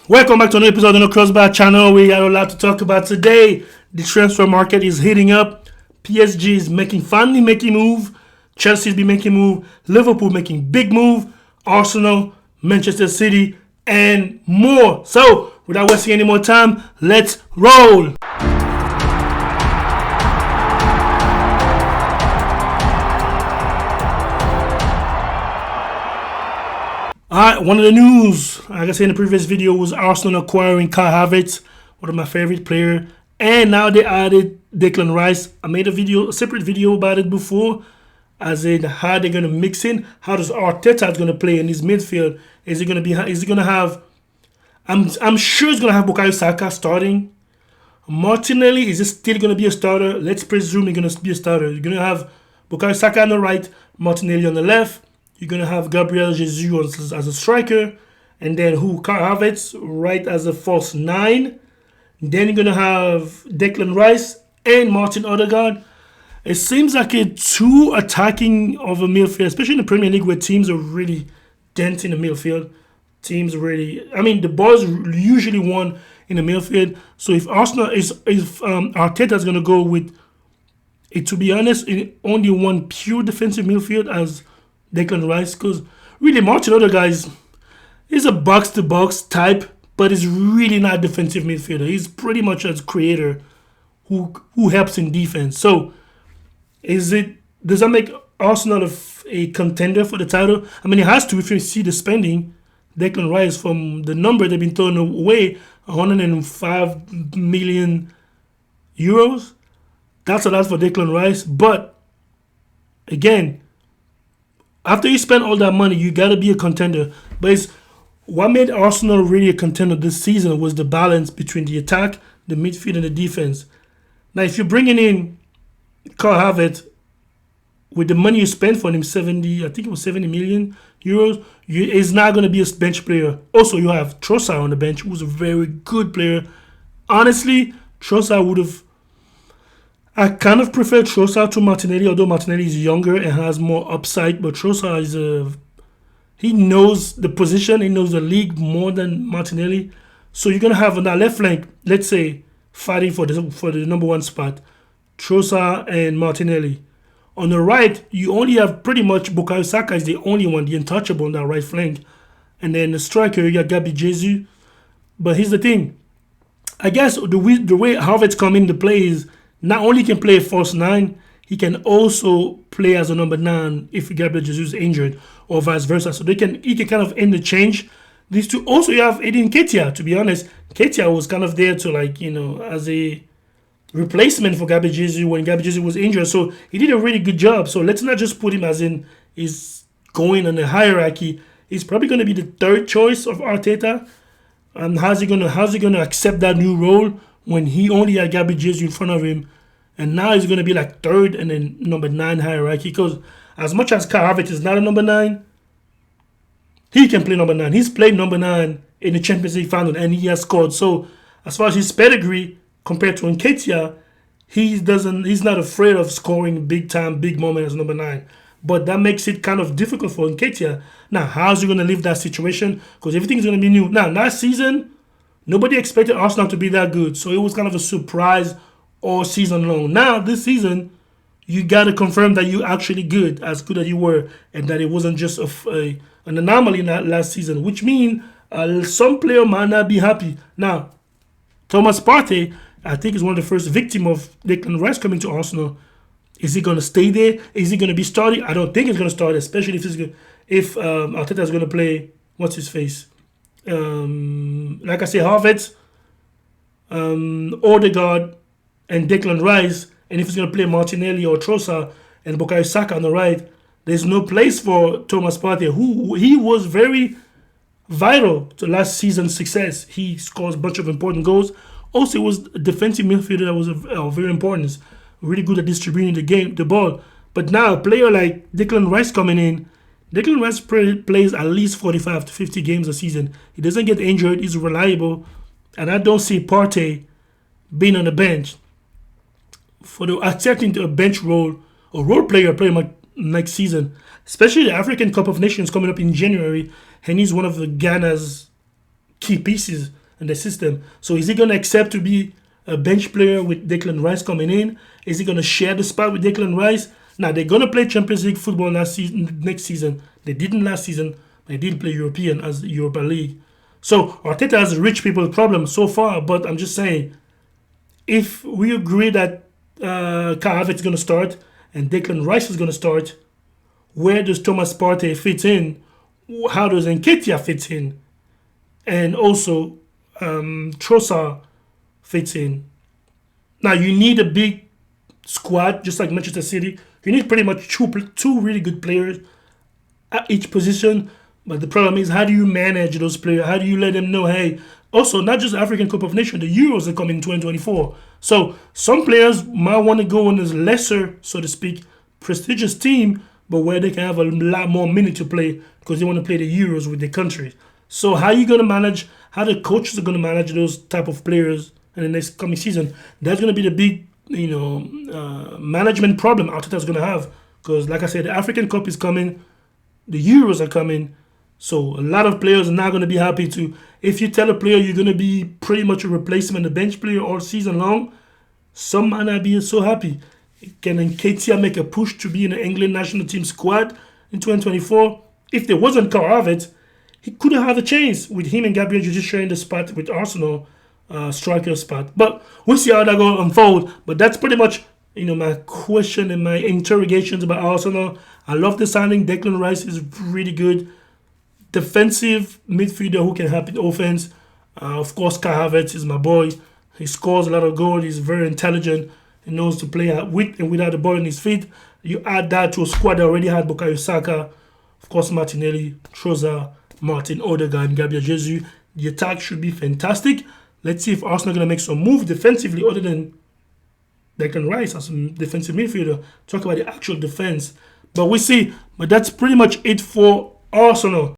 Welcome back to another episode on the Crossbar channel. We got a lot to talk about today. The transfer market is heating up. PSG is finally making move. Chelsea's been making move. Liverpool making big move. Arsenal, Manchester City, and more. So, without wasting any more time, let's roll. Alright, one of the news, like I said in the previous video, was Arsenal acquiring Kai Havertz, one of my favorite players. And now they added Declan Rice. I made a separate video about it before, as in how they're gonna mix in. How does Arteta gonna play in his midfield? Is he gonna have? I'm sure he's gonna have Bukayo Saka starting. Martinelli, is he still gonna be a starter? Let's presume he's gonna be a starter. You're gonna have Bukayo Saka on the right, Martinelli on the left. You're going to have Gabriel Jesus as a striker. And then Kai Havertz right as a false 9. Then you're going to have Declan Rice and Martin Odegaard. It seems like a too attacking of a midfield, especially in the Premier League where teams are really dense in the midfield. The ball's usually won in the midfield. So if Arteta is going to go with, to be honest, only one pure defensive midfield as Declan Rice, because really Martin Odegaard is a box-to-box type, but is really not a defensive midfielder. He's pretty much a creator who helps in defense. So does that make Arsenal a contender for the title? I mean, it has to if you see the spending. Declan Rice, from the number they've been throwing away, 105 million euros. That's a lot for Declan Rice, but again, after you spend all that money, you got to be a contender. But what made Arsenal really a contender this season was the balance between the attack, the midfield, and the defense. Now, if you're bringing in Kai Havertz with the money you spent for him, 70 million euros, he's not going to be a bench player. Also, you have Trossard on the bench, who's a very good player. Honestly, Trossard would have... I kind of prefer Trossard to Martinelli, although Martinelli is younger and has more upside. But Trossard he knows the position, he knows the league more than Martinelli. So you're gonna have on that left flank, let's say, fighting for the number one spot, Trossard and Martinelli. On the right, you only have pretty much Bukayo Saka is the only one, the untouchable on that right flank, and then the striker you got Gabi Jesus. But here's the thing, I guess the way Havertz come into play is, not only can play a false 9, he can also play as a number 9 if Gabriel Jesus is injured, or vice versa. So he can kind of interchange these two. Also, you have Edin Nketiah. To be honest, Nketiah was kind of there to as a replacement for Gabriel Jesus when Gabriel Jesus was injured. So he did a really good job. So let's not just put him as in he's going on the hierarchy. He's probably going to be the third choice of Arteta. And how's he gonna accept that new role when he only had Gabriel Jesus in front of him, and now he's going to be like third and then number 9 hierarchy? Because as much as Kai Havertz is not a number 9, he can play number 9. He's played number 9 in the Champions League final, and he has scored. So as far as his pedigree compared to Nketiah, he's not afraid of scoring big moment as number 9. But that makes it kind of difficult for Nketiah. Now, how's he going to leave that situation? Because everything's going to be new. Now, last season, nobody expected Arsenal to be that good, so it was kind of a surprise all season long. Now, this season, you got to confirm that you're actually good as you were, and that it wasn't just an anomaly last season, which means some player might not be happy. Now, Thomas Partey, I think, is one of the first victims of Declan Rice coming to Arsenal. Is he going to stay there? Is he going to be starting? I don't think he's going to start, especially if Arteta is going to play, what's his face? Like I say, Havertz, Odegaard, and Declan Rice, and if he's going to play Martinelli or Trossard and Bukayo Saka on the right, there's no place for Thomas Partey, who he was very vital to last season's success. He scores a bunch of important goals. Also, he was a defensive midfielder that was of very importance, really good at distributing the ball. But now, a player like Declan Rice coming in, Declan Rice plays at least 45 to 50 games a season. He doesn't get injured. He's reliable. And I don't see Partey being on the bench. For accepting a bench role, a role player playing next season, especially the African Cup of Nations coming up in January, and he's one of the Ghana's key pieces in the system. So is he going to accept to be a bench player with Declan Rice coming in? Is he going to share the spot with Declan Rice? Now, they're going to play Champions League football next season. They didn't last season. They did play European as the Europa League. So Arteta has a rich people problem so far, but I'm just saying, if we agree that Kai Havertz is going to start and Declan Rice is going to start, where does Thomas Partey fit in? How does Nketiah fit in? And also Trossard fits in. Now, you need a big squad, just like Manchester City. You need pretty much two really good players at each position. But the problem is, how do you manage those players? How do you let them know, hey, also, not just African Cup of Nations, the Euros are coming in 2024. So some players might want to go on as lesser, so to speak, prestigious team, but where they can have a lot more minutes to play because they want to play the Euros with their country. So how are you going to manage, how the coaches are going to manage those type of players in the next coming season? That's going to be the big, management problem Arteta's going to have. Because like I said, the African Cup is coming, the Euros are coming. So a lot of players are not going to be happy to, if you tell a player you're going to be pretty much a replacement, a bench player all season long, some might not be so happy. Can Nketiah make a push to be in the England national team squad in 2024? If there wasn't Kai Havertz, he could have had a chance with him and Gabriel Jesus sharing the spot with Arsenal, striker spot. But we'll see how that going to unfold. But that's pretty much, my question and my interrogations about Arsenal. I love the signing. Declan Rice is really good. Defensive midfielder who can help in offense. Of course, Kai Havertz is my boy. He scores a lot of goals. He's very intelligent. He knows to play with and without the ball in his feet. You add that to a squad that already had Bukayo Saka, of course, Martinelli, Trossard, Martin Odegaard, and Gabriel Jesus. The attack should be fantastic. Let's see if Arsenal are going to make some move defensively other than Declan Rice as a defensive midfielder. Talk about the actual defense. But we'll see. But that's pretty much it for Arsenal.